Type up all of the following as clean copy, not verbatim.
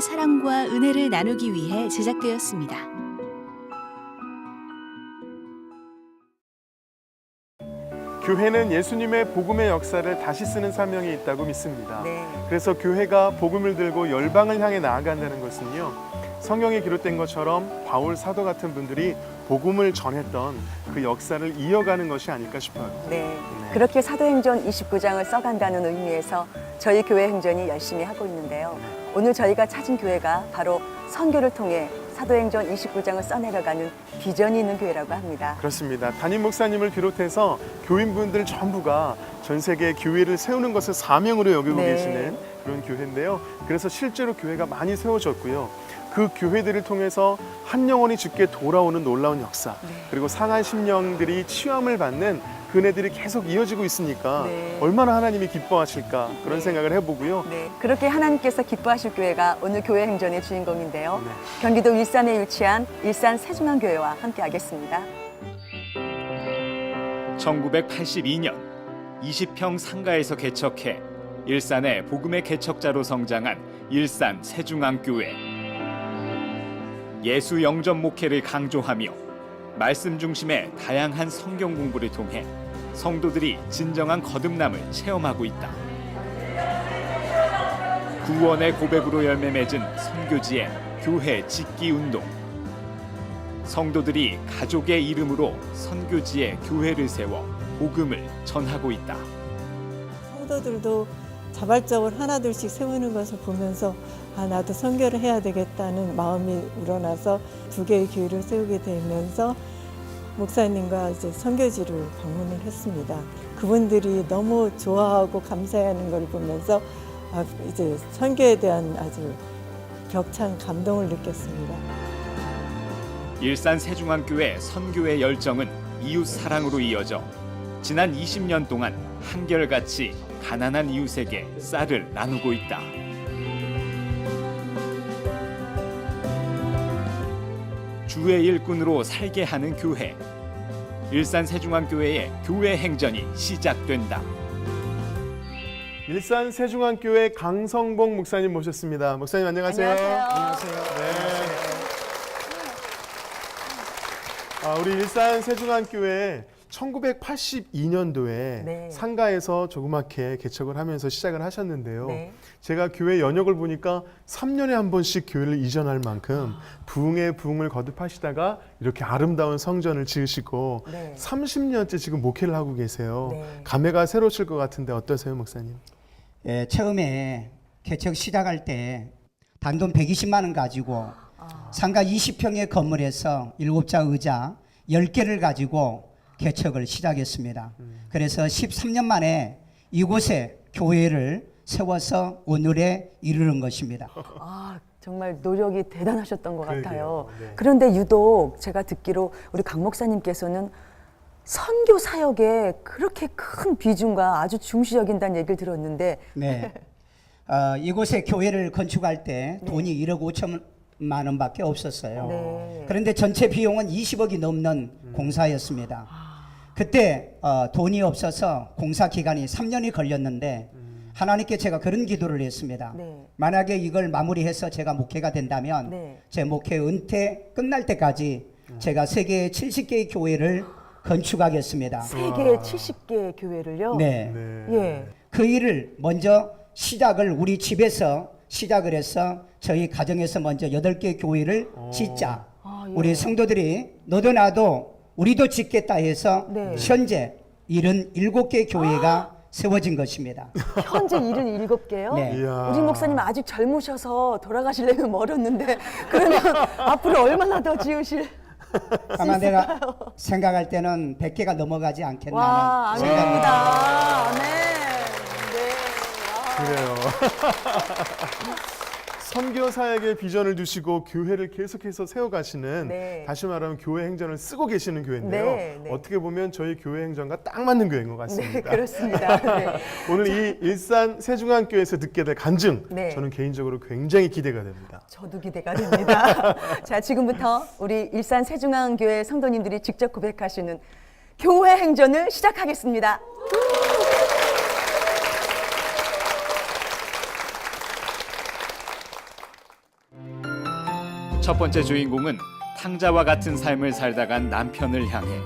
하나님의 사랑과 은혜를 나누기 위해 제작되었습니다. 교회는 예수님의 복음의 역사를 다시 쓰는 사명이 있다고 믿습니다. 네. 그래서 교회가 복음을 들고 열방을 향해 나아간다는 것은요, 성경에 기록된 것처럼 바울 사도 같은 분들이 복음을 전했던 그 역사를 이어가는 것이 아닐까 싶어요. 네. 그렇게 사도행전 29장을 써간다는 의미에서 저희 교회 행전이 열심히 하고 있는데요. 오늘 저희가 찾은 교회가 바로 선교를 통해 사도행전 29장을 써내려가는 비전이 있는 교회라고 합니다. 그렇습니다. 담임 목사님을 비롯해서 교인분들 전부가 전 세계에 교회를 세우는 것을 사명으로 여기고 네. 계시는 그런 교회인데요. 그래서 실제로 교회가 많이 세워졌고요. 그 교회들을 통해서 한 영혼이 죽게 돌아오는 놀라운 역사, 그리고 상한 심령들이 치유함을 받는 그네들이 계속 이어지고 있으니까 네. 얼마나 하나님이 기뻐하실까 그런 네. 생각을 해보고요. 네, 그렇게 하나님께서 기뻐하실 교회가 오늘 교회 행전의 주인공인데요. 네. 경기도 일산에 위치한 일산 세중앙교회와 함께하겠습니다. 1982년 20평 상가에서 개척해 일산의 복음의 개척자로 성장한 일산 세중앙교회. 예수 영접 목회를 강조하며 말씀 중심의 다양한 성경 공부를 통해 성도들이 진정한 거듭남을 체험하고 있다. 구원의 고백으로 열매 맺은 선교지의 교회 짓기 운동. 성도들이 가족의 이름으로 선교지에 교회를 세워 복음을 전하고 있다. 성도들도 자발적으로 하나둘씩 세우는 것을 보면서 나도 선교를 해야 되겠다는 마음이 우러나서 2개의 교회를 세우게 되면서 목사님과 이제 선교지를 방문을 했습니다. 그분들이 너무 좋아하고 감사해하는 걸 보면서 이제 선교에 대한 아주 벅찬 감동을 느꼈습니다. 일산 세중앙교회 선교의 열정은 이웃 사랑으로 이어져 지난 20년 동안 한결같이 가난한 이웃에게 쌀을 나누고 있다. 주의 일꾼으로 살게 하는 교회. 일산 세중앙교회의 교회 행전이 시작된다. 일산 세중앙교회 강성봉 목사님 모셨습니다. 목사님 안녕하세요. 안녕하세요. 우리 일산 세중앙교회 1982년도에 네. 상가에서 조그맣게 개척을 하면서 시작을 하셨는데요. 네. 제가 교회 연역을 보니까 3년에 한 번씩 교회를 이전할 만큼 부흥의 부흥을 거듭하시다가 이렇게 아름다운 성전을 지으시고 네. 30년째 지금 목회를 하고 계세요. 네. 감회가 새로우실 것 같은데 어떠세요, 목사님? 예, 처음에 개척 시작할 때 단돈 120만 원 가지고 상가 20평의 건물에서 7자 의자 10개를 가지고 개척을 시작했습니다. 그래서 13년 만에 이곳에 교회를 세워서 오늘에 이르는 것입니다. 정말 노력이 대단하셨던 것 그러게요. 같아요. 네. 그런데 유독 제가 듣기로 우리 강 목사님께서는 선교 사역에 그렇게 큰 비중과 아주 중시 여긴다는 얘기를 들었는데 네. 이곳에 교회를 건축할 때 돈이 1억 5천만 원밖에 없었어요. 네. 그런데 전체 비용은 20억이 넘는 공사였습니다. 그때 돈이 없어서 공사 기간이 3년이 걸렸는데 하나님께 제가 그런 기도를 했습니다. 네. 만약에 이걸 마무리해서 제가 목회가 된다면 네. 제 목회 은퇴 끝날 때까지 제가 세계 70개의 교회를 건축하겠습니다. 세계 70개 교회를요. 네. 예. 그 일을 먼저 시작을 우리 집에서 시작을 해서 저희 가정에서 먼저 8개 교회를 짓자. 예. 우리 성도들이 너도 나도 우리도 짓겠다 해서 네. 현재 77개 교회가 세워진 것입니다. 현재 77개요? 네. 이야. 우리 목사님 아직 젊으셔서 돌아가시려면 멀었는데 그러면 앞으로 얼마나 더 지으실 아마 내가 생각할 때는 100개가 넘어가지 않겠나 와, 하는 생각입니다. 아멘입니다. 네. 네. 와. 그래요. 선교 사역의 비전을 두시고 교회를 계속해서 세워가시는 네. 다시 말하면 교회 행전을 쓰고 계시는 교회인데요. 네, 네. 어떻게 보면 저희 교회 행전과 딱 맞는 교회인 것 같습니다. 네, 그렇습니다. 네. 오늘 이 일산 세중앙교회에서 듣게 될 간증, 네. 저는 개인적으로 굉장히 기대가 됩니다. 저도 기대가 됩니다. 자, 지금부터 우리 일산 세중앙교회 성도님들이 직접 고백하시는 교회 행전을 시작하겠습니다. 첫 번째 주인공은 탕자와 같은 삶을 살다 간 남편을 향해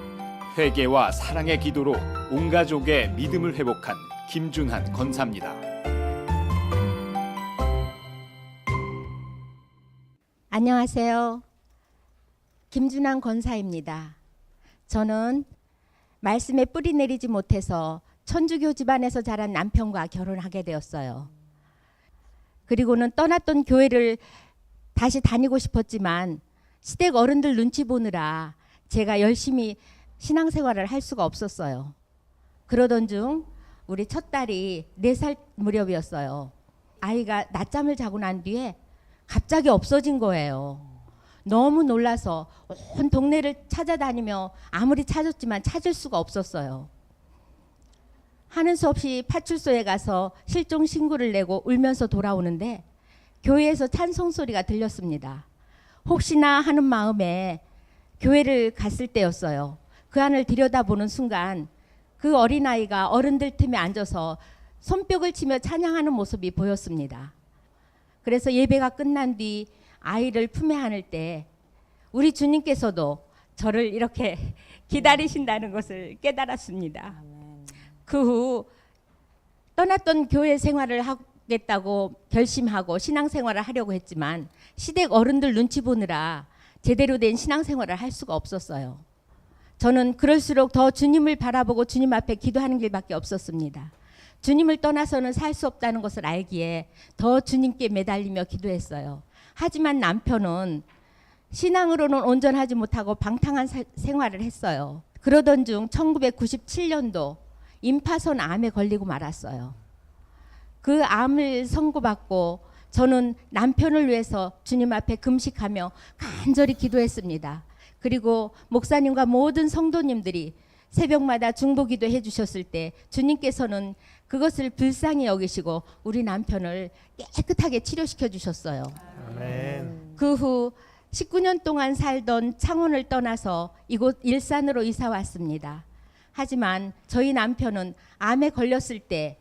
회개와 사랑의 기도로 온 가족의 믿음을 회복한 김준한 권사입니다. 안녕하세요. 김준한 권사입니다. 저는 말씀에 뿌리 내리지 못해서 천주교 집안에서 자란 남편과 결혼하게 되었어요. 그리고는 떠났던 교회를 다시 다니고 싶었지만 시댁 어른들 눈치 보느라 제가 열심히 신앙생활을 할 수가 없었어요. 그러던 중 우리 첫 딸이 4살 무렵이었어요. 아이가 낮잠을 자고 난 뒤에 갑자기 없어진 거예요. 너무 놀라서 온 동네를 찾아다니며 아무리 찾았지만 찾을 수가 없었어요. 하는 수 없이 파출소에 가서 실종 신고를 내고 울면서 돌아오는데 교회에서 찬송 소리가 들렸습니다. 혹시나 하는 마음에 교회를 갔을 때였어요. 그 안을 들여다보는 순간 그 어린아이가 어른들 틈에 앉아서 손뼉을 치며 찬양하는 모습이 보였습니다. 그래서 예배가 끝난 뒤 아이를 품에 안을 때 우리 주님께서도 저를 이렇게 기다리신다는 것을 깨달았습니다. 그 후 떠났던 교회 생활을 하겠다고 결심하고 신앙생활을 하려고 했지만 시댁 어른들 눈치 보느라 제대로 된 신앙생활을 할 수가 없었어요. 저는 그럴수록 더 주님을 바라보고 주님 앞에 기도하는 길밖에 없었습니다. 주님을 떠나서는 살 수 없다는 것을 알기에 더 주님께 매달리며 기도했어요. 하지만 남편은 신앙으로는 온전하지 못하고 방탕한 생활을 했어요. 그러던 중 1997년도 임파선 암에 걸리고 말았어요. 그 암을 선고받고 저는 남편을 위해서 주님 앞에 금식하며 간절히 기도했습니다. 그리고 목사님과 모든 성도님들이 새벽마다 중보기도 해주셨을 때 주님께서는 그것을 불쌍히 여기시고 우리 남편을 깨끗하게 치료시켜 주셨어요. 아멘. 그 후 19년 동안 살던 창원을 떠나서 이곳 일산으로 이사 왔습니다. 하지만 저희 남편은 암에 걸렸을 때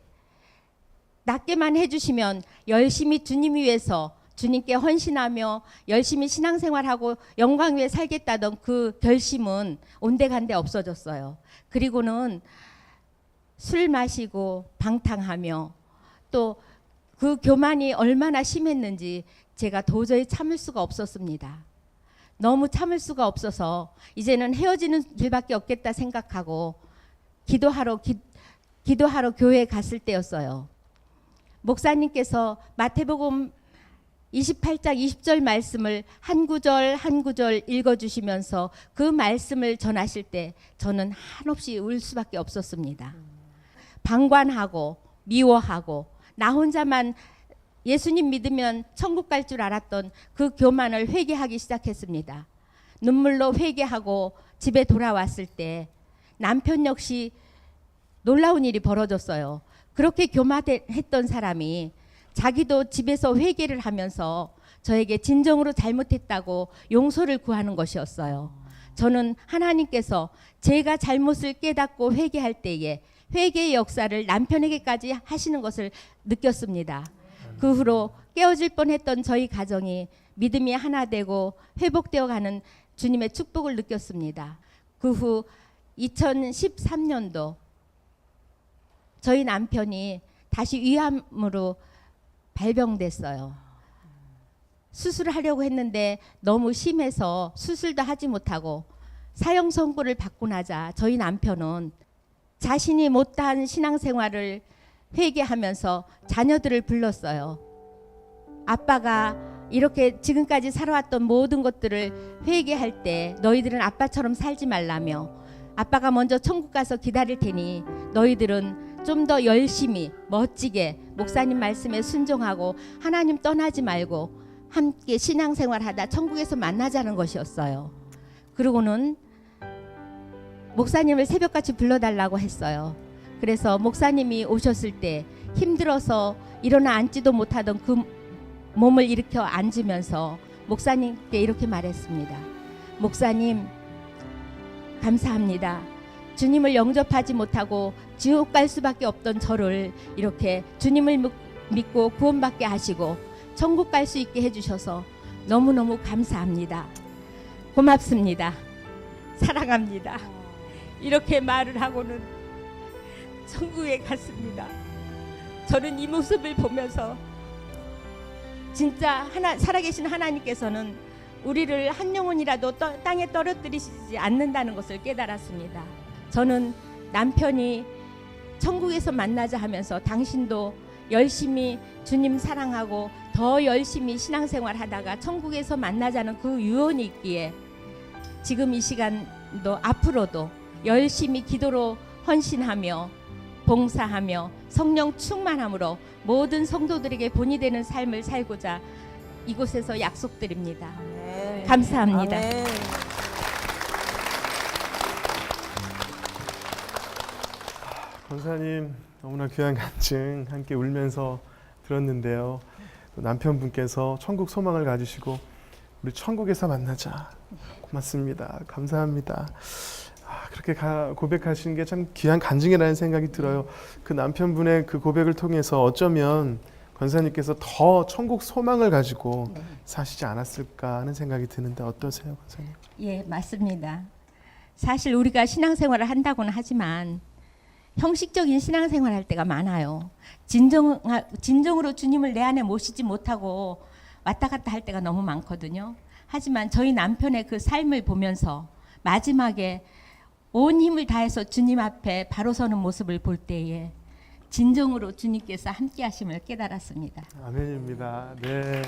낫게만 해주시면 열심히 주님 위해서 주님께 헌신하며 열심히 신앙생활하고 영광 위에 살겠다던 그 결심은 온데간데 없어졌어요. 그리고는 술 마시고 방탕하며 또 그 교만이 얼마나 심했는지 제가 도저히 참을 수가 없었습니다. 너무 참을 수가 없어서 이제는 헤어지는 길밖에 없겠다 생각하고 기도하러 교회에 갔을 때였어요. 목사님께서 마태복음 28장 20절 말씀을 한 구절 한 구절 읽어주시면서 그 말씀을 전하실 때 저는 한없이 울 수밖에 없었습니다. 방관하고 미워하고 나 혼자만 예수님 믿으면 천국 갈 줄 알았던 그 교만을 회개하기 시작했습니다. 눈물로 회개하고 집에 돌아왔을 때 남편 역시 놀라운 일이 벌어졌어요. 그렇게 교만했던 사람이 자기도 집에서 회개를 하면서 저에게 진정으로 잘못했다고 용서를 구하는 것이었어요. 저는 하나님께서 제가 잘못을 깨닫고 회개할 때에 회개의 역사를 남편에게까지 하시는 것을 느꼈습니다. 그 후로 깨어질 뻔했던 저희 가정이 믿음이 하나 되고 회복되어 가는 주님의 축복을 느꼈습니다. 그 후 2013년도 저희 남편이 다시 위암으로 발병됐어요. 수술을 하려고 했는데 너무 심해서 수술도 하지 못하고 사형 선고를 받고 나자 저희 남편은 자신이 못한 신앙생활을 회개하면서 자녀들을 불렀어요. 아빠가 이렇게 지금까지 살아왔던 모든 것들을 회개할 때 너희들은 아빠처럼 살지 말라며 아빠가 먼저 천국 가서 기다릴 테니 너희들은 좀 더 열심히 멋지게 목사님 말씀에 순종하고 하나님 떠나지 말고 함께 신앙생활하다 천국에서 만나자는 것이었어요. 그리고는 목사님을 새벽같이 불러달라고 했어요. 그래서 목사님이 오셨을 때 힘들어서 일어나 앉지도 못하던 그 몸을 일으켜 앉으면서 목사님께 이렇게 말했습니다. 목사님, 감사합니다. 주님을 영접하지 못하고 지옥 갈 수밖에 없던 저를 이렇게 주님을 믿고 구원받게 하시고 천국 갈 수 있게 해주셔서 너무너무 감사합니다. 고맙습니다. 사랑합니다. 이렇게 말을 하고는 천국에 갔습니다. 저는 이 모습을 보면서 진짜 살아계신 하나님께서는 우리를 한 영혼이라도 땅에 떨어뜨리시지 않는다는 것을 깨달았습니다. 저는 남편이 천국에서 만나자 하면서 당신도 열심히 주님 사랑하고 더 열심히 신앙생활 하다가 천국에서 만나자는 그 유언이 있기에 지금 이 시간도 앞으로도 열심히 기도로 헌신하며 봉사하며 성령 충만함으로 모든 성도들에게 본이 되는 삶을 살고자 이곳에서 약속드립니다. 아멘. 감사합니다. 아멘. 권사님 너무나 귀한 간증 함께 울면서 들었는데요. 또 남편분께서 천국 소망을 가지시고 우리 천국에서 만나자. 고맙습니다. 감사합니다. 그렇게 고백하시는 게 참 귀한 간증이라는 생각이 들어요. 그 남편분의 그 고백을 통해서 어쩌면 권사님께서 더 천국 소망을 가지고 사시지 않았을까 하는 생각이 드는데 어떠세요, 권사님? 예, 맞습니다. 사실 우리가 신앙생활을 한다고는 하지만 형식적인 신앙생활 할 때가 많아요. 진정으로 주님을 내 안에 모시지 못하고 왔다 갔다 할 때가 너무 많거든요. 하지만 저희 남편의 그 삶을 보면서 마지막에 온 힘을 다해서 주님 앞에 바로 서는 모습을 볼 때에 진정으로 주님께서 함께 하심을 깨달았습니다. 아멘입니다. 네.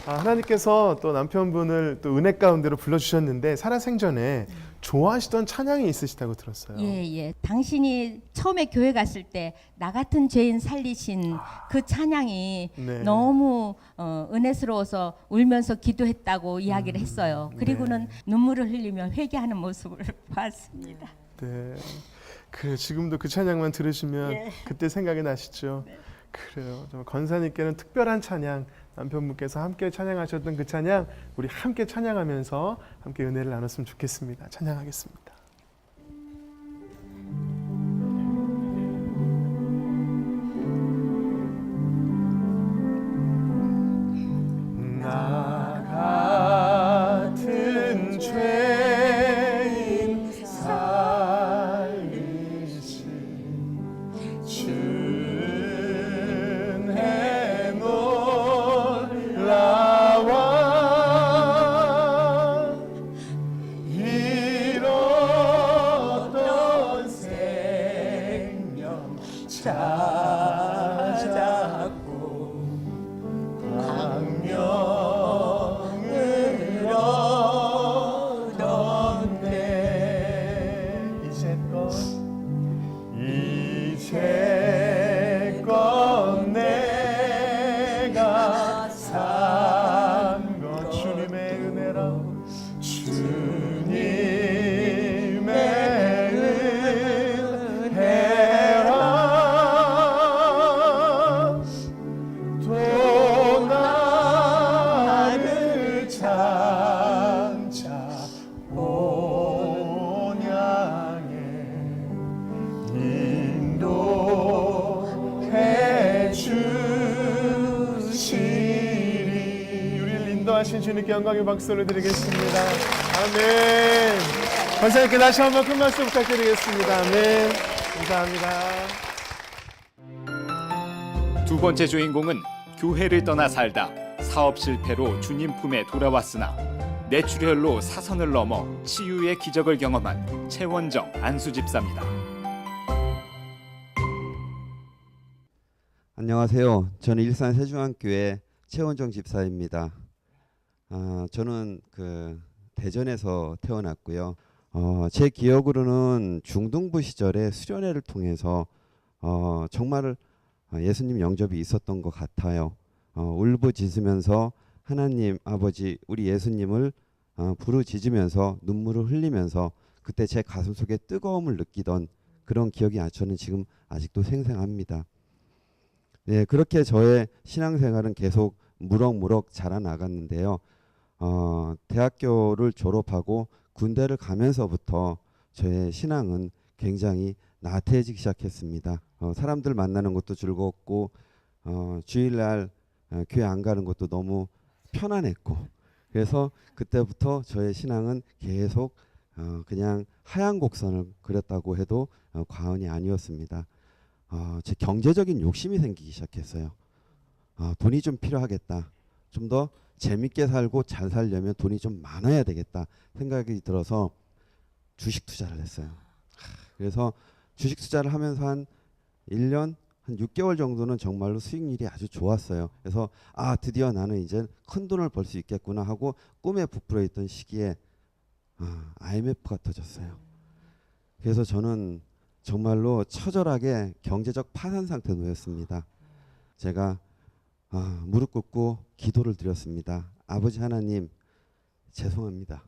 하나님께서 또 남편분을 또 은혜 가운데로 불러주셨는데 살아생전에 좋아하시던 찬양이 있으시다고 들었어요. 예. 당신이 처음에 교회 갔을 때 나 같은 죄인 살리신 그 찬양이 네. 너무 은혜스러워서 울면서 기도했다고 이야기를 했어요. 그리고는 눈물을 흘리며 회개하는 모습을 봤습니다. 네. 그래 지금도 그 찬양만 들으시면 그때 생각이 나시죠. 그래요. 정말 권사님께는 특별한 찬양, 남편분께서 함께 찬양하셨던 그 찬양 우리 함께 찬양하면서 함께 은혜를 나눴으면 좋겠습니다. 찬양하겠습니다. 나 같은 죄인 살리신 주의 놀라와 잃었던 생명 찾았고 광명을 얻었네. 이제껏 내가 산 것 주님의 은혜라 주님의 은혜라 또 나를 장차 본향에 인도해 주시리. 우리를 인도하신 주님께 영광의 박수를 드리겠습니다. 아멘. 권사님께 다시 한번 큰 말씀 부탁드리겠습니다. 아멘. 감사합니다. 두 번째 주인공은 교회를 떠나 살다 사업 실패로 주님 품에 돌아왔으나 뇌출혈로 사선을 넘어 치유의 기적을 경험한 최원정 안수 집사입니다. 안녕하세요. 저는 일산 세중앙교회 최원정 집사입니다. 저는 대전에서 태어났고요. 제 기억으로는 중등부 시절에 수련회를 통해서 정말 예수님 영접이 있었던 것 같아요. 울부짖으면서 하나님 아버지 우리 예수님을 부르짖으면서 눈물을 흘리면서 그때 제 가슴 속에 뜨거움을 느끼던 그런 기억이 저는 지금 아직도 생생합니다. 네, 그렇게 저의 신앙생활은 계속 무럭무럭 자라나갔는데요. 대학교를 졸업하고 군대를 가면서부터 저의 신앙은 굉장히 나태해지기 시작했습니다. 사람들 만나는 것도 즐겁고 주일날 교회 안 가는 것도 너무 편안했고, 그래서 그때부터 저의 신앙은 계속 그냥 하얀 곡선을 그렸다고 해도 과언이 아니었습니다. 제 경제적인 욕심이 생기기 시작했어요. 돈이 좀 필요하겠다. 좀 더 재밌게 살고 잘 살려면 돈이 좀 많아야 되겠다 생각이 들어서 주식 투자를 했어요. 그래서 주식 투자를 하면서 한 1년 한 6개월 정도는 정말로 수익률이 아주 좋았어요. 그래서 드디어 나는 이제 큰 돈을 벌 수 있겠구나 하고 꿈에 부풀어 있던 시기에 IMF가 터졌어요. 그래서 저는 정말로 처절하게 경제적 파산 상태에 놓였습니다. 제가 무릎 꿇고 기도를 드렸습니다. 아버지 하나님, 죄송합니다.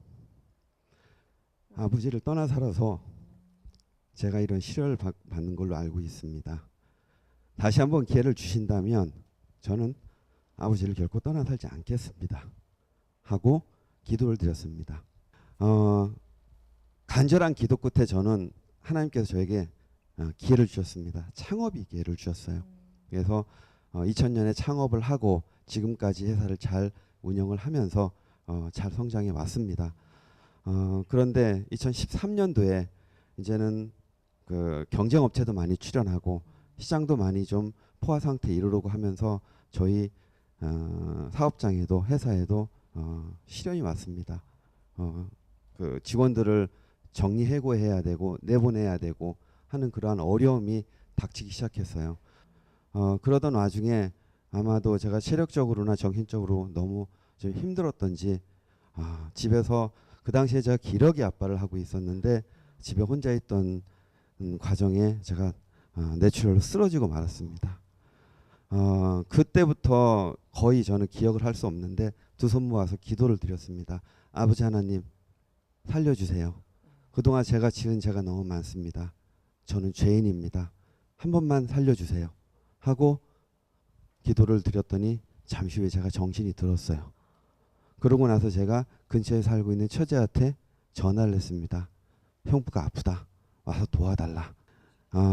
아버지를 떠나 살아서 제가 이런 시련을 받는 걸로 알고 있습니다. 다시 한번 기회를 주신다면 저는 아버지를 결코 떠나 살지 않겠습니다. 하고 기도를 드렸습니다. 간절한 기도 끝에 저는 하나님께서 저에게 기회를 주셨습니다. 창업이 기회를 주셨어요. 그래서 2000년에 창업을 하고 지금까지 회사를 잘 운영을 하면서 잘 성장해 왔습니다. 그런데 2013년도에 이제는 그 경쟁업체도 많이 출연하고 시장도 많이 좀 포화 상태에 이르려고 하면서 저희 사업장에도 회사에도 시련이 왔습니다. 그 직원들을 정리해고해야 되고 내보내야 되고 하는 그러한 어려움이 닥치기 시작했어요. 그러던 와중에 아마도 제가 체력적으로나 정신적으로 너무 좀 힘들었던지 집에서 그 당시에 제가 기러기 아빠를 하고 있었는데 집에 혼자 있던 과정에 제가 뇌출혈로 쓰러지고 말았습니다. 그때부터 거의 저는 기억을 할 수 없는데 두 손 모아서 기도를 드렸습니다. 아버지 하나님 살려주세요. 그동안 제가 지은 죄가 너무 많습니다. 저는 죄인입니다. 한 번만 살려주세요. 하고 기도를 드렸더니 잠시 후에 제가 정신이 들었어요. 그러고 나서 제가 근처에 살고 있는 처제한테 전화를 했습니다. 형부가 아프다. 와서 도와달라.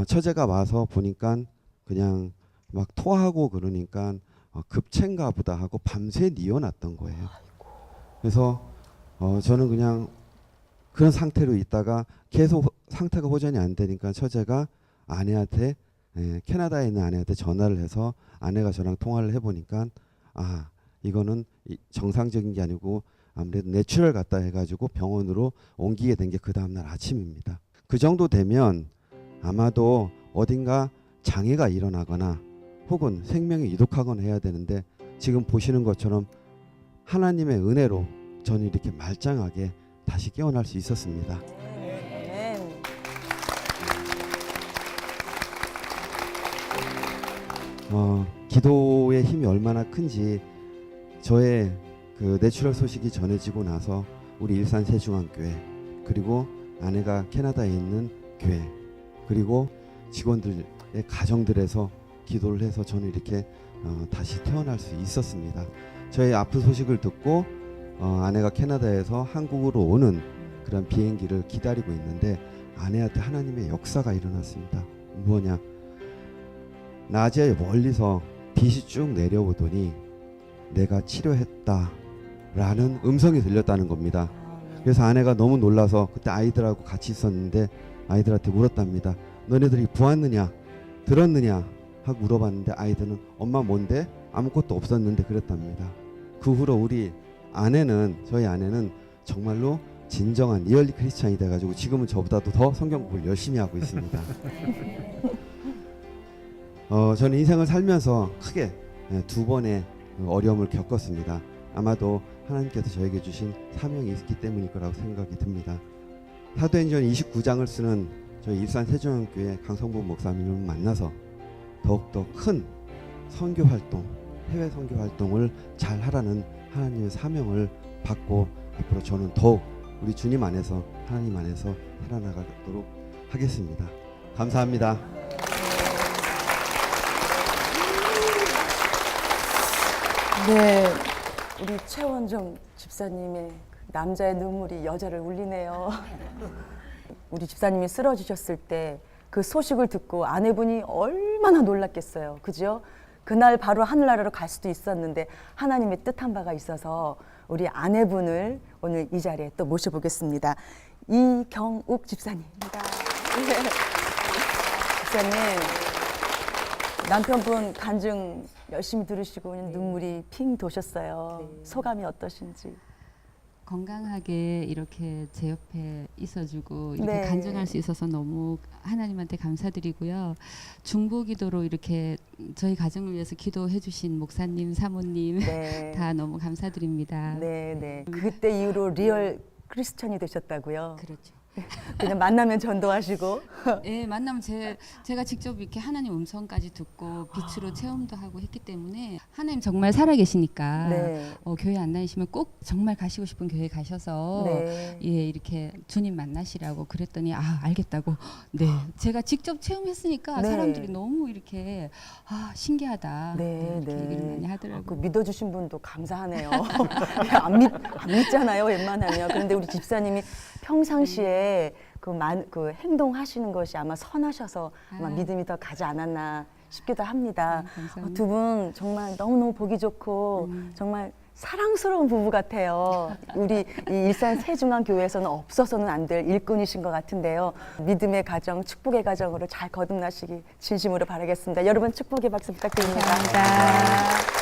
처제가 와서 보니까 그냥 막 토하고 그러니까 급체인가 보다 하고 밤새 뉘어놨던 거예요. 그래서 저는 그냥 그런 상태로 있다가 계속 상태가 호전이 안 되니까 처제가 아내한테 캐나다에 있는 아내한테 전화를 해서 아내가 저랑 통화를 해보니까 이거는 정상적인 게 아니고 아무래도 뇌출혈 같다 해가지고 병원으로 옮기게 된 게 그 다음날 아침입니다. 그 정도 되면 아마도 어딘가 장애가 일어나거나 혹은 생명이 이독하거나 해야 되는데 지금 보시는 것처럼 하나님의 은혜로 저는 이렇게 말짱하게 다시 깨어날 수 있었습니다. 기도의 힘이 얼마나 큰지 저의 그 뇌출혈 소식이 전해지고 나서 우리 일산 세중앙교회 그리고 아내가 캐나다에 있는 교회 그리고 직원들의 가정들에서 기도를 해서 저는 이렇게 다시 태어날 수 있었습니다. 저의 아픈 소식을 듣고 아내가 캐나다에서 한국으로 오는 그런 비행기를 기다리고 있는데 아내한테 하나님의 역사가 일어났습니다. 뭐냐? 낮에 멀리서 빛이 쭉 내려오더니 내가 치료했다 라는 음성이 들렸다는 겁니다. 그래서 아내가 너무 놀라서 그때 아이들하고 같이 있었는데 아이들한테 물었답니다. 너네들이 보았느냐 들었느냐 하고 물어봤는데 아이들은 엄마 뭔데? 아무것도 없었는데 그랬답니다. 그 후로 우리 저희 아내는 정말로 진정한 리얼리 크리스찬이 돼가지고 지금은 저보다도 더 성경 공부를 열심히 하고 있습니다. 저는 인생을 살면서 크게 두 번의 어려움을 겪었습니다. 아마도 하나님께서 저에게 주신 사명이 있기 때문일 거라고 생각이 듭니다. 사도행전 29장을 쓰는 저희 일산 세종교회 강성복 목사님을 만나서 더욱더 큰 선교 활동, 해외 선교 활동을 잘 하라는 하나님의 사명을 받고 앞으로 저는 더욱 우리 주님 안에서 하나님 안에서 살아나가도록 하겠습니다. 감사합니다. 네, 우리 최원정 집사님의 남자의 눈물이 여자를 울리네요. 우리 집사님이 쓰러지셨을 때 그 소식을 듣고 아내분이 얼마나 놀랐겠어요. 그죠? 그날 바로 하늘나라로 갈 수도 있었는데 하나님의 뜻한 바가 있어서 우리 아내분을 오늘 이 자리에 또 모셔보겠습니다. 이경욱 집사님입니다. 집사님, 남편분 간증 열심히 들으시고 눈물이 핑 도셨어요. 소감이 어떠신지? 건강하게 이렇게 제 옆에 있어주고 이렇게 네. 간증할 수 있어서 너무 하나님한테 감사드리고요. 중보기도로 이렇게 저희 가정을 위해서 기도해주신 목사님, 사모님 네. 다 너무 감사드립니다. 네, 네. 그때 이후로 리얼 크리스천이 되셨다고요? 그렇죠. 그냥 만나면 전도하시고. 예, 만나면 제가 직접 이렇게 하나님 음성까지 듣고 빛으로 체험도 하고 했기 때문에 하나님 정말 살아계시니까 네. 교회 안 다니시면 꼭 정말 가시고 싶은 교회 가셔서 네. 예, 이렇게 주님 만나시라고 그랬더니 알겠다고. 네, 제가 직접 체험했으니까 네. 사람들이 너무 이렇게 신기하다. 네, 이렇게 네. 얘기를 많이 하더라고요. 그 믿어주신 분도 감사하네요. 안 믿잖아요, 웬만하면. 그런데 우리 집사님이 평상시에 그 행동하시는 것이 아마 선하셔서 아마 믿음이 더 가지 않았나 싶기도 합니다. 감사합니다. 두 분 정말 너무너무 보기 좋고 정말 사랑스러운 부부 같아요. 우리 이 일산 세중앙교회에서는 없어서는 안 될 일꾼이신 것 같은데요. 믿음의 가정, 축복의 가정으로 잘 거듭나시기 진심으로 바라겠습니다. 여러분 축복의 박수 부탁드립니다. 감사합니다.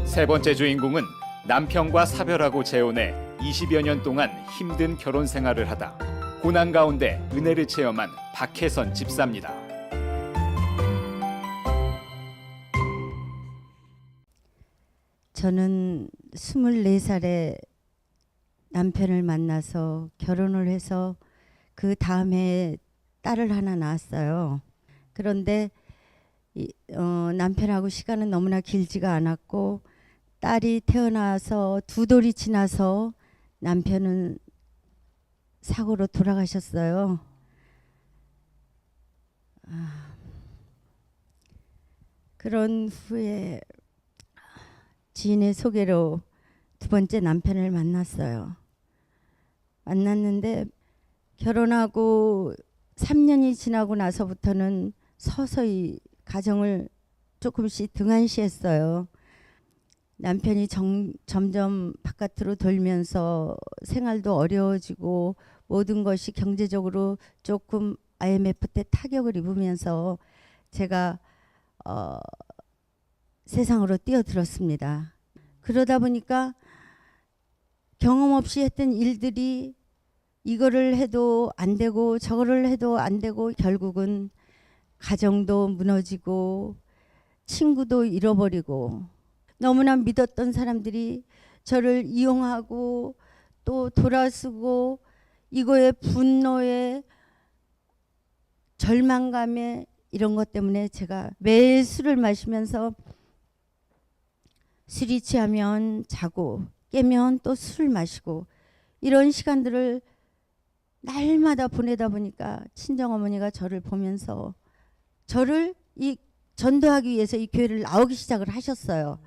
세 번째 주인공은 남편과 사별하고 재혼해 20여 년 동안 힘든 결혼 생활을 하다 고난 가운데 은혜를 체험한 박혜선 집사입니다. 저는 24살에 남편을 만나서 결혼을 해서 그 다음에 딸을 하나 낳았어요. 그런데 남편하고 시간은 너무나 길지가 않았고 딸이 태어나서 2돌이 지나서 남편은 사고로 돌아가셨어요. 그런 후에 지인의 소개로 2번째 남편을 만났어요. 만났는데 결혼하고 3년이 지나고 나서부터는 서서히 가정을 조금씩 등한시했어요. 남편이 점점 바깥으로 돌면서 생활도 어려워지고 모든 것이 경제적으로 조금 IMF 때 타격을 입으면서 제가 세상으로 뛰어들었습니다. 그러다 보니까 경험 없이 했던 일들이 이거를 해도 안 되고 저거를 해도 안 되고 결국은 가정도 무너지고 친구도 잃어버리고 너무나 믿었던 사람들이 저를 이용하고 또 돌아서고 이거에 분노에 절망감에 이런 것 때문에 제가 매일 술을 마시면서 술이 취하면 자고 깨면 또 술을 마시고 이런 시간들을 날마다 보내다 보니까 친정어머니가 저를 보면서 저를 이 전도하기 위해서 이 교회를 나오기 시작을 하셨어요.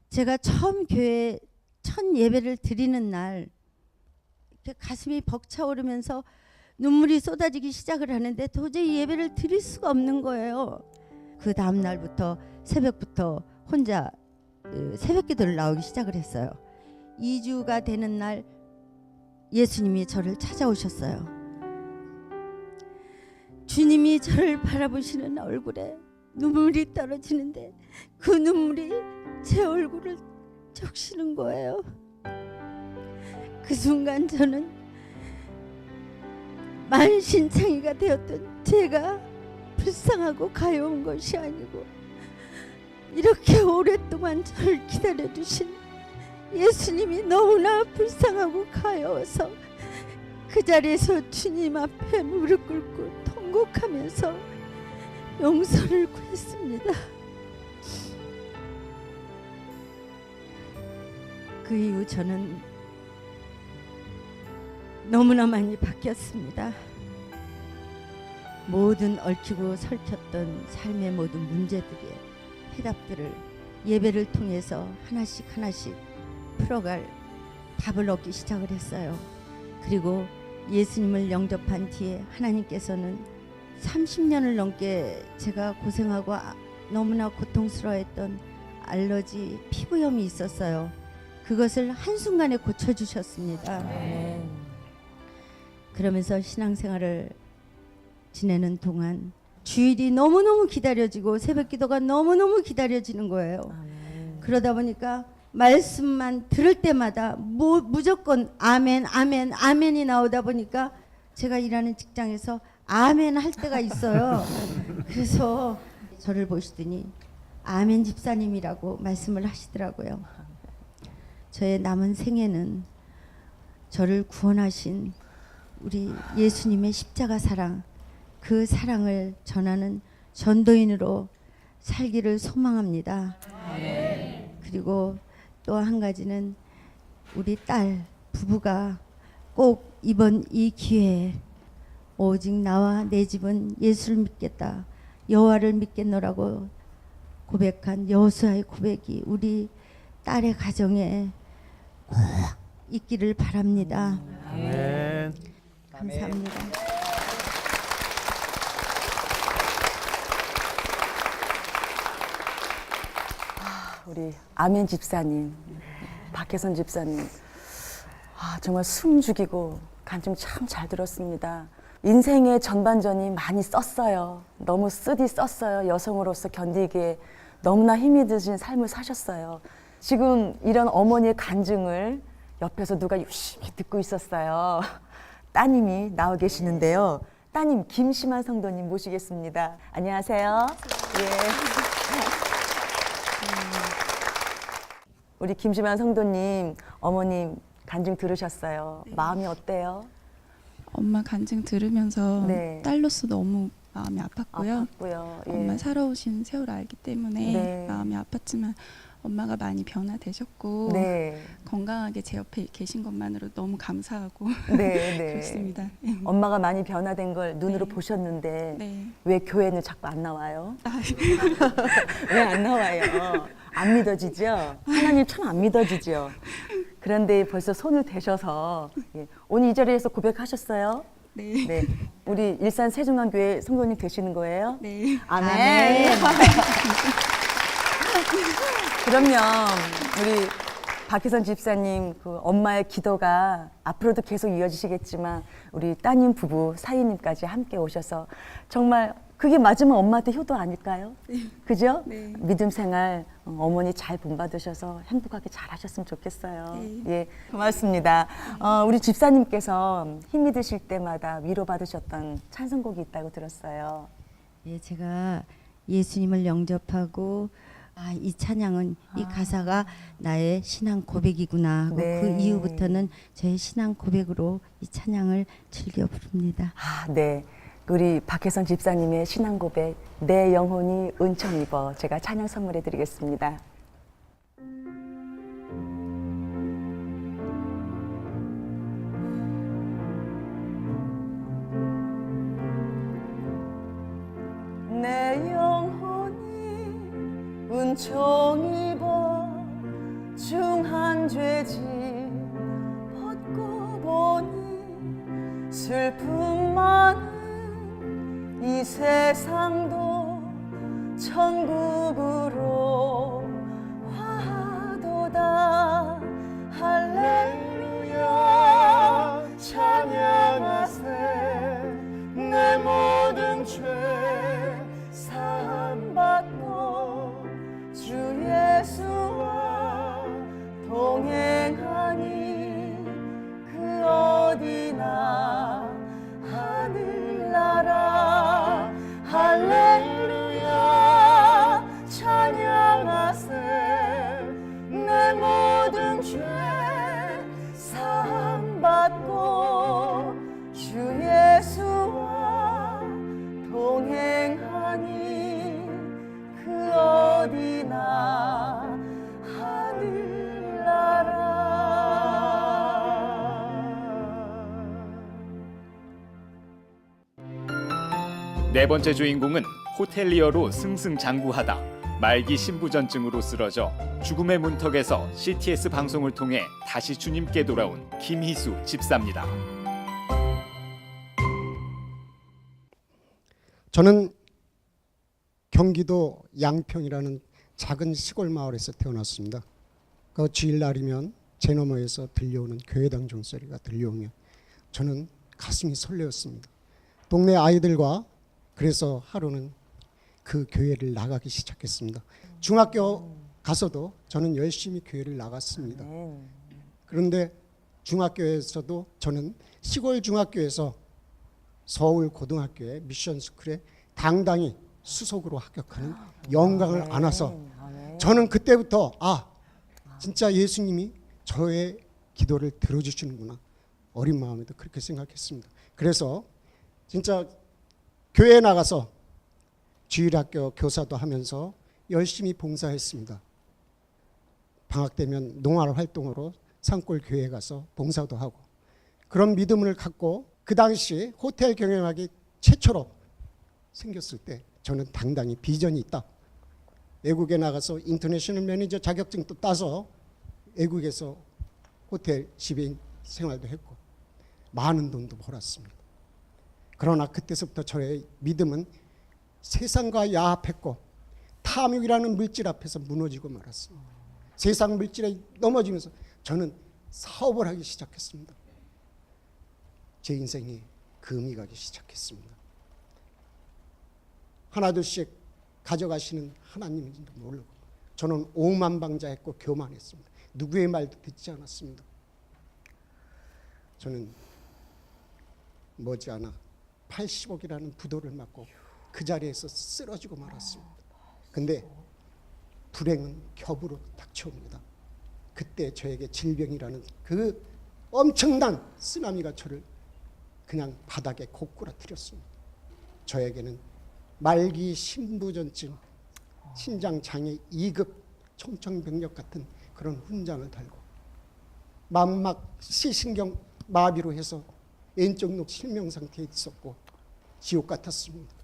제가 처음 교회 첫 예배를 드리는 날 이렇게 가슴이 벅차오르면서 눈물이 쏟아지기 시작을 하는데 도저히 예배를 드릴 수가 없는 거예요. 그 다음 날부터 새벽부터 혼자 새벽 기도를 나오기 시작을 했어요. 2주가 되는 날 예수님이 저를 찾아오셨어요. 주님이 저를 바라보시는 얼굴에 눈물이 떨어지는데 그 눈물이 제 얼굴을 적시는 거예요. 그 순간 저는 만신창이가 되었던 제가 불쌍하고 가여운 것이 아니고 이렇게 오랫동안 저를 기다려주신 예수님이 너무나 불쌍하고 가여워서 그 자리에서 주님 앞에 무릎 꿇고 통곡하면서 용서를 구했습니다. 그 이후 저는 너무나 많이 바뀌었습니다. 모든 얽히고 설켰던 삶의 모든 문제들의 해답들을 예배를 통해서 하나씩 하나씩 풀어갈 답을 얻기 시작을 했어요. 그리고 예수님을 영접한 뒤에 하나님께서는 30년을 넘게 제가 고생하고 너무나 고통스러워했던 알러지 피부염이 있었어요. 그것을 한순간에 고쳐주셨습니다. 그러면서 신앙생활을 지내는 동안 주일이 너무너무 기다려지고 새벽 기도가 너무너무 기다려지는 거예요. 그러다 보니까 말씀만 들을 때마다 무조건 아멘 아멘 아멘이 나오다 보니까 제가 일하는 직장에서 아멘 할 때가 있어요. 그래서 저를 보시더니 아멘 집사님이라고 말씀을 하시더라고요. 저의 남은 생애는 저를 구원하신 우리 예수님의 십자가 사랑, 그 사랑을 전하는 전도인으로 살기를 소망합니다. 그리고 또 한 가지는 우리 딸 부부가 꼭 이번 이 기회에 오직 나와 내 집은 예수를 믿겠다, 여호와를 믿겠노라고 고백한 여호수아의 고백이 우리 딸의 가정에 꼭 있기를 바랍니다. 아멘. 감사합니다. 우리 아멘 집사님, 박혜선 집사님, 정말 숨 죽이고 간증 참 잘 들었습니다. 인생의 전반전이 많이 썼어요. 너무 쓰디 썼어요. 여성으로서 견디기에 너무나 힘이 드신 삶을 사셨어요. 지금 이런 어머니의 간증을 옆에서 누가 열심히 듣고 있었어요. 따님이 나와 계시는데요. 따님 김심한 성도님 모시겠습니다. 안녕하세요. 예. 우리 김심한 성도님, 어머님 간증 들으셨어요. 네. 마음이 어때요? 엄마 간증 들으면서 네. 딸로서 너무 마음이 아팠고요. 아팠고요. 예. 엄마 살아오신 세월을 알기 때문에 네. 마음이 아팠지만 엄마가 많이 변화되셨고 네. 건강하게 제 옆에 계신 것만으로 너무 감사하고 네, 네. 그렇습니다. 엄마가 많이 변화된 걸 눈으로 네. 보셨는데 네. 왜 교회는 자꾸 안 나와요? 왜 안 나와요? 안 믿어지죠? 하나님 참 안 믿어지죠? 그런데 벌써 손을 대셔서 예. 오늘 이 자리에서 고백하셨어요? 네. 네. 우리 일산 세종안교회 성도님 되시는 거예요? 네. 아멘. 그러면 우리 박혜선 집사님 그 엄마의 기도가 앞으로도 계속 이어지시겠지만 우리 따님 부부 사위님까지 함께 오셔서 정말 그게 맞으면 엄마한테 효도 아닐까요? 그죠? 네. 믿음 생활 어머니 잘 본받으셔서 행복하게 잘 하셨으면 좋겠어요. 네. 예, 고맙습니다. 우리 집사님께서 힘이 드실 때마다 위로받으셨던 찬송곡이 있다고 들었어요. 예, 제가 예수님을 영접하고 이 찬양은 이 가사가 나의 신앙 고백이구나 하고 네. 그 이후부터는 제 신앙 고백으로 이 찬양을 즐겨 부릅니다. 네. 우리 박혜선 집사님의 신앙 고백 내 영혼이 은총 입어 제가 찬양 선물해 드리겠습니다. 내 영혼이 은총 입어 중한 죄짐 벗고 보니 슬픔 많은 이 세상도 천국으로 화하도다. 할렐루야 찬양하세. 내 모든 죄 사함받고 주 예수와 동행하니 그 어디나 하늘나라. 할렐루야 찬양하세. 내 모든 죄 사함받고 주 예수와 동행하니 그 어디나 네 번째 주인공은 호텔리어로 승승장구하다 말기 신부전증으로 쓰러져 죽음의 문턱에서 CTS 방송을 통해 다시 주님께 돌아온 김희수 집사입니다. 저는 경기도 양평이라는 작은 시골 마을에서 태어났습니다. 그 주일날이면 제 너머에서 들려오는 교회당 종소리가 들려오며 저는 가슴이 설레었습니다. 동네 아이들과 그래서 하루는 그 교회를 나가기 시작했습니다. 중학교 가서도 저는 열심히 교회를 나갔습니다. 그런데 중학교에서도 저는 시골 중학교에서 서울 고등학교의 미션 스쿨에 당당히 수석으로 합격하는 영광을 안아서 저는 그때부터 진짜 예수님이 저의 기도를 들어주시는구나. 어린 마음에도 그렇게 생각했습니다. 그래서 진짜 교회에 나가서 주일학교 교사도 하면서 열심히 봉사했습니다. 방학 되면 농활 활동으로 산골 교회에 가서 봉사도 하고 그런 믿음을 갖고 그 당시 호텔 경영학이 최초로 생겼을 때 저는 당당히 비전이 있다. 외국에 나가서 인터내셔널 매니저 자격증도 따서 외국에서 호텔 지배인 생활도 했고 많은 돈도 벌었습니다. 그러나 그때서부터 저의 믿음은 세상과 야합했고 탐욕이라는 물질 앞에서 무너지고 말았습니다. 세상 물질에 넘어지면서 저는 사업을 하기 시작했습니다. 제 인생이 금이 가기 시작했습니다. 하나둘씩 가져가시는 하나님인지도 모르고 저는 오만방자했고 교만했습니다. 누구의 말도 듣지 않았습니다. 저는 머지않아 80억이라는 부도를 맞고 그 자리에서 쓰러지고 말았습니다. 근데 불행은 겹으로 닥쳐옵니다. 그때 저에게 질병이라는 그 엄청난 쓰나미가 저를 그냥 바닥에 고꾸라뜨렸습니다. 저에게는 말기 신부전증, 신장장애 2급 청청병력 같은 그런 훈장을 달고 망막 시신경 마비로 해서 왼쪽 녹 실명 상태에 있었고 지옥 같았습니다.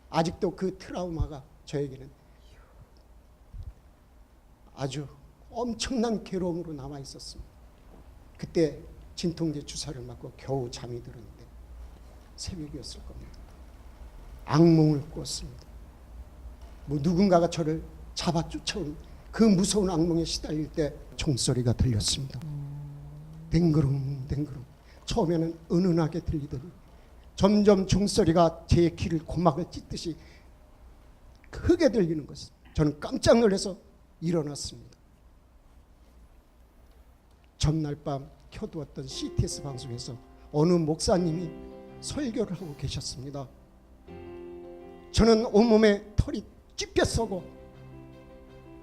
아직도 그 트라우마가 저에게는 아주 엄청난 괴로움으로 남아 있었습니다. 그때 진통제 주사를 맞고 겨우 잠이 들었는데 새벽이었을 겁니다. 악몽을 꾸었습니다. 누군가가 저를 잡아 쫓아오는 그 무서운 악몽에 시달릴 때 종소리가 들렸습니다. 댕그름 댕그름. 처음에는 은은하게 들리더니 점점 종소리가 제 귀를 고막을 찢듯이 크게 들리는 것을 저는 깜짝 놀라서 일어났습니다. 전날 밤 켜두었던 CTS 방송에서 어느 목사님이 설교를 하고 계셨습니다. 저는 온몸에 털이 찢겨 쏘고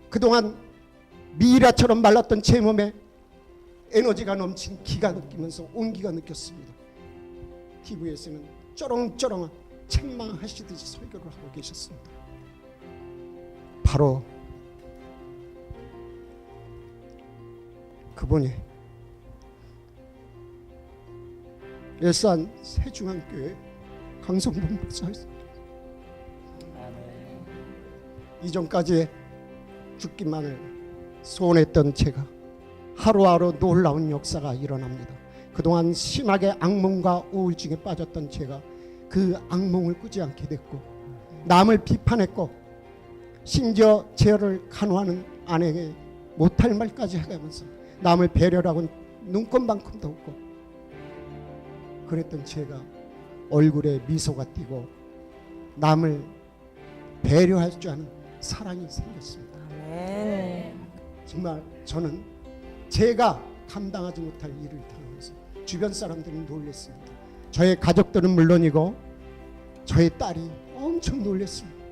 그동안 미라처럼 말랐던 제 몸에 에너지가 넘친 기가 느끼면서 온기가 느꼈습니다. 피부에서는 쩌렁쩌렁한 책망하시듯이 설교를 하고 계셨습니다. 바로 그분이 일산 세중앙교회 강성범 목사였습니다. 이전까지 죽기만을 소원했던 제가 하루하루 놀라운 역사가 일어납니다. 그동안 심하게 악몽과 우울증에 빠졌던 제가 그 악몽을 꾸지 않게 됐고, 남을 비판했고, 심지어 제어를 간호하는 아내에게 못할 말까지 해가면서 남을 배려라고는 눈곱만큼도 없고, 그랬던 제가 얼굴에 미소가 띄고 남을 배려할 줄 아는 사랑이 생겼습니다. 정말 저는 제가 감당하지 못할 일을 당하면서 주변 사람들은 놀랐습니다. 저의 가족들은 물론이고 저의 딸이 엄청 놀랐습니다.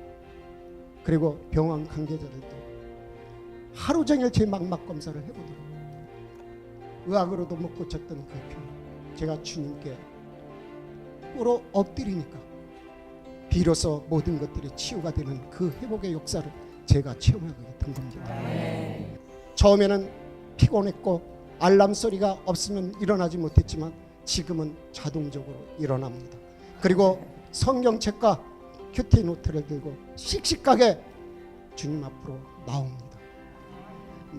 그리고 병원 관계자들도 하루 종일 제 망막 검사를 해보더라고요. 의학으로도 못 고쳤던 그 병, 제가 주님께 꿇어 엎드리니까 비로소 모든 것들이 치유가 되는 그 회복의 역사를 제가 체험하게 된 겁니다. 처음에는 피곤했고 알람 소리가 없으면 일어나지 못했지만 지금은 자동적으로 일어납니다. 그리고 성경책과 큐티 노트를 들고 씩씩하게 주님 앞으로 나옵니다.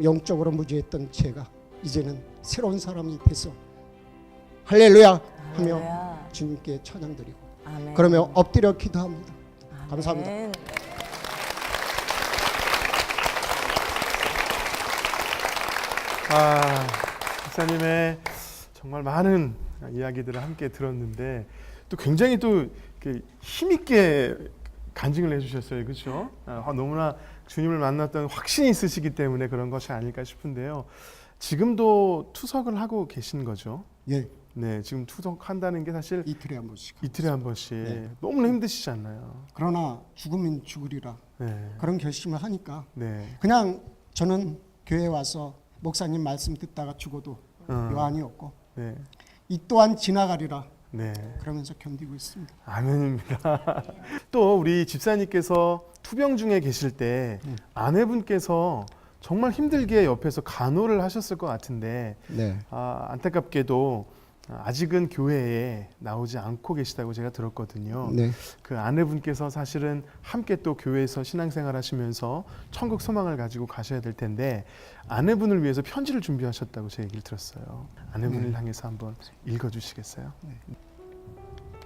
영적으로 무지했던 제가 이제는 새로운 사람이 돼서 할렐루야 하며 주님께 찬양드리고 그러며 엎드려 기도합니다. 감사합니다. 목사님의 정말 많은 이야기들을 함께 들었는데 또 굉장히 또 힘있게 간증을 해주셨어요. 그렇죠? 너무나 주님을 만났던 확신이 있으시기 때문에 그런 것이 아닐까 싶은데요. 지금도 투석을 하고 계신 거죠? 예. 네, 지금 투석한다는 게 사실 이틀에 한 번씩. 이틀에 한 번씩. 네. 너무나 힘드시지 않나요? 그러나 죽으면 죽으리라. 네. 그런 결심을 하니까 네. 그냥 저는 교회에 와서 목사님 말씀 듣다가 죽어도 여한이 없고 네. 이 또한 지나가리라. 네. 그러면서 견디고 있습니다. 아멘입니다. 또 우리 집사님께서 투병 중에 계실 때 아내분께서 정말 힘들게 옆에서 간호를 하셨을 것 같은데 네. 안타깝게도 아직은 교회에 나오지 않고 계시다고 제가 들었거든요. 네. 그 아내분께서 사실은 함께 또 교회에서 신앙생활 하시면서 천국 소망을 가지고 가셔야 될 텐데 아내분을 위해서 편지를 준비하셨다고 제 얘기를 들었어요. 아내분을 네. 향해서 한번 읽어주시겠어요? 네.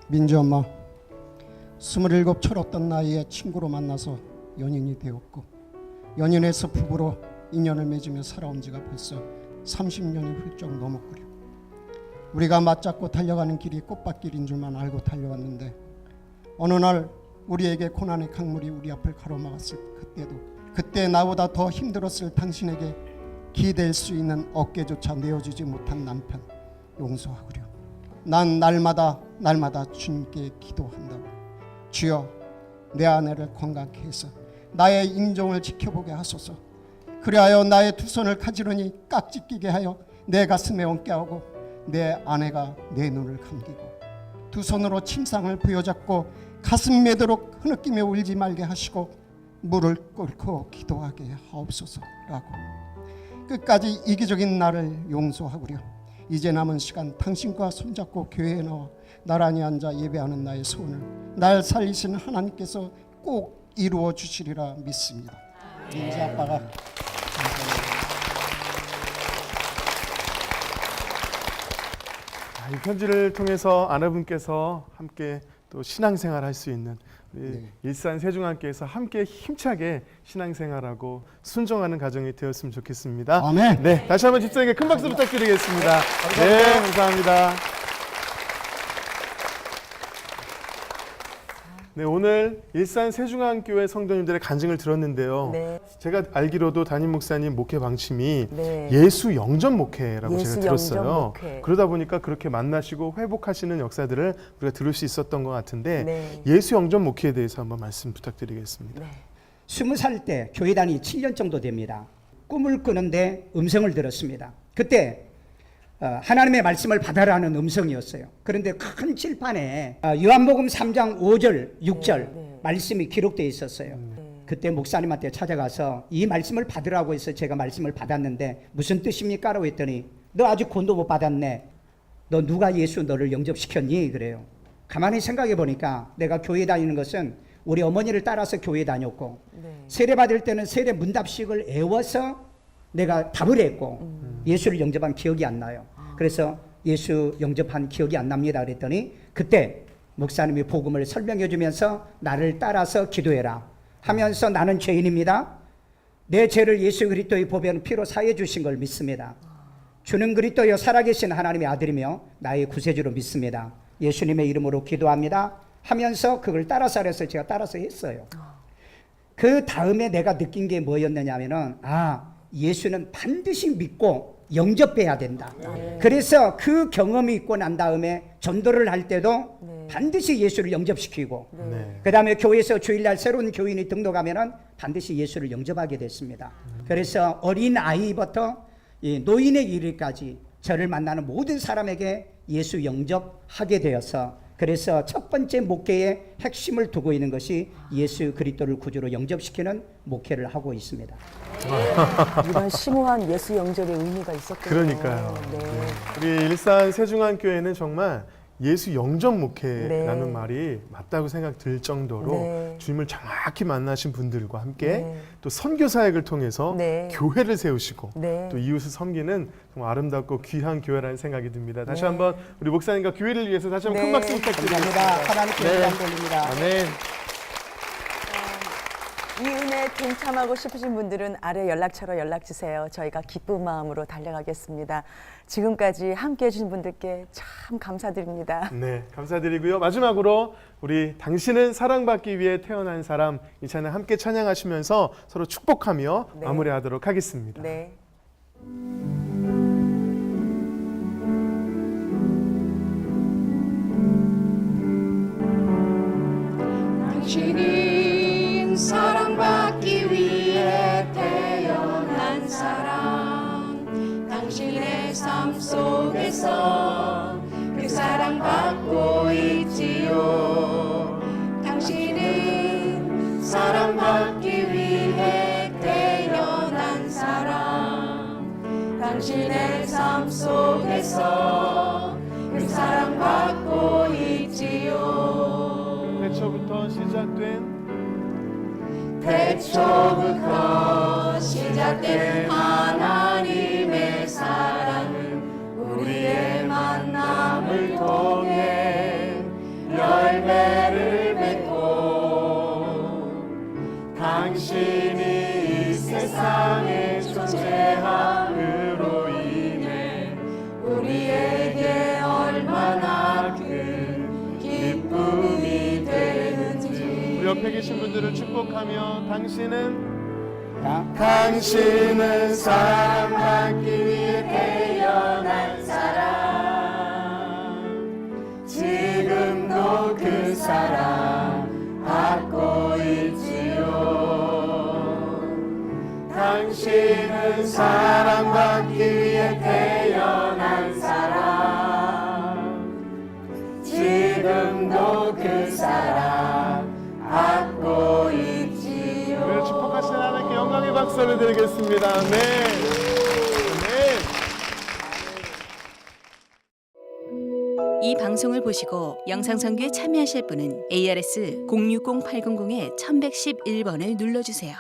민주 엄마, 27 철없던 나이에 친구로 만나서 연인이 되었고 연인에서 부부로 인연을 맺으며 살아온 지가 벌써 30년이 훌쩍 넘었구려. 우리가 맞잡고 달려가는 길이 꽃밭길인 줄만 알고 달려왔는데 어느 날 우리에게 고난의 강물이 우리 앞을 가로막았을 그때 나보다 더 힘들었을 당신에게 기댈 수 있는 어깨조차 내어주지 못한 남편 용서하구려. 난 날마다 주님께 기도한다고. 주여, 내 아내를 건강케 해서 나의 임종을 지켜보게 하소서. 그리하여 나의 두 손을 가지런히 깍지 끼게 하여 내 가슴에 얹게 하고 내 아내가 내 눈을 감기고 두 손으로 침상을 부여잡고 가슴 매도록 흐느끼며 울지 말게 하시고 무를 꿇고 기도하게 하옵소서라고. 끝까지 이기적인 나를 용서하구려. 이제 남은 시간 당신과 손잡고 교회에 나와 나란히 앉아 예배하는 나의 소원을 날 살리신 하나님께서 꼭 이루어 주시리라 믿습니다. 이제 아빠가 이 편지를 통해서 아내분께서 함께 또 신앙생활 할 수 있는 우리 일산 세중앙교회에서 함께 힘차게 신앙생활하고 순종하는 가정이 되었으면 좋겠습니다. 아멘. 네, 다시 한번 집사님께 큰 박수 부탁드리겠습니다. 네, 감사합니다. 네, 오늘 일산 세중앙교회 성도님들의 간증을 들었는데요. 네. 제가 알기로도 담임 목사님 목회 방침이 네. 예수 영접 목회라고 예수 제가 들었어요. 영접 목회. 그러다 보니까 그렇게 만나시고 회복하시는 역사들을 우리가 들을 수 있었던 것 같은데 네. 예수 영접 목회에 대해서 한번 말씀 부탁드리겠습니다. 네. 20살 때 교회 다니 7년 정도 됩니다. 꿈을 꾸는데 음성을 들었습니다. 그때 하나님의 말씀을 받아라는 음성이었어요. 그런데 큰 칠판에 요한복음 3장 5절, 6절 말씀이 기록되어 있었어요. 그때 목사님한테 찾아가서 이 말씀을 받으라고 해서 제가 말씀을 받았는데 무슨 뜻입니까? 라고 했더니 너 아직 구원도 못 받았네. 너 누가 예수 너를 영접시켰니? 그래요. 가만히 생각해 보니까 내가 교회 다니는 것은 우리 어머니를 따라서 교회 다녔고 세례 받을 때는 세례 문답식을 애워서 내가 답을 했고 예수를 영접한 기억이 안 나요. 그래서 예수 영접한 기억이 안 납니다. 그랬더니 그때 목사님이 복음을 설명해 주면서 나를 따라서 기도해라 하면서 나는 죄인입니다. 내 죄를 예수 그리스도의 보배는 피로 사해 주신 걸 믿습니다. 주는 그리스도여 살아계신 하나님의 아들이며 나의 구세주로 믿습니다. 예수님의 이름으로 기도합니다 하면서 그걸 따라서 해서 제가 따라서 했어요. 그 다음에 내가 느낀 게 뭐였느냐 하면은 예수는 반드시 믿고 영접해야 된다. 그래서 그 경험이 있고 난 다음에 전도를 할 때도 반드시 예수를 영접시키고 그 다음에 교회에서 주일날 새로운 교인이 등록하면은 반드시 예수를 영접하게 됐습니다. 그래서 어린 아이부터 노인에 이르기까지 저를 만나는 모든 사람에게 예수 영접하게 되어서 그래서 첫 번째 목회의 핵심을 두고 있는 것이 예수 그리스도를 구주로 영접시키는 목회를 하고 있습니다. 이런 심오한 예수 영접의 의미가 있었군요. 그러니까요. 우리 일산 세중앙교회는 정말 예수 영접 목회라는 말이 맞다고 생각 들 정도로 주님을 정확히 만나신 분들과 함께 또 선교 사역을 통해서 교회를 세우시고 또 이웃을 섬기는 정말 아름답고 귀한 교회라는 생각이 듭니다. 다시 한번 우리 목사님과 교회를 위해서 다시 한번 큰 박수 부탁드립니다. 하나님께 영광 돌립니다. 아멘. 이 은혜 동참하고 싶으신 분들은 아래 연락처로 연락 주세요. 저희가 기쁜 마음으로 달려가겠습니다. 지금까지 함께해 주신 분들께 참 감사드립니다. 네, 감사드리고요. 마지막으로 우리 당신은 사랑받기 위해 태어난 사람 이 찬양 함께 찬양하시면서 서로 축복하며 마무리하도록 하겠습니다. 네. 당신은 사랑받기 위해 태어난 사람 당신의 삶 속에서 그 사랑받고 있지요. 당신은 사랑받기 위해 태어난 사람 당신의 삶 속에서 그 사랑받고 있지요. 태초부터 시작된 하나님의 사랑은 우리의 만남을 통해 열매를 맺고 당신이 이 세상에 존재함으로 인해 우리에게 얼마나 큰 기쁨이 되는지 우리 옆에 계신 분들을 축복하며 당신은 사랑받기 위해 태어난 사람 지금도 그 사랑 받고 있지요. 당신은 사랑받기 위해 태어난 사람 지금도 그 사랑 받고 있지요. 우리를 축복하신 하나님께 영광의 박수를 드리겠습니다. 아멘. 이 방송을 보시고 영상선교에 참여하실 분은 ARS 060-800-1111번을 눌러주세요.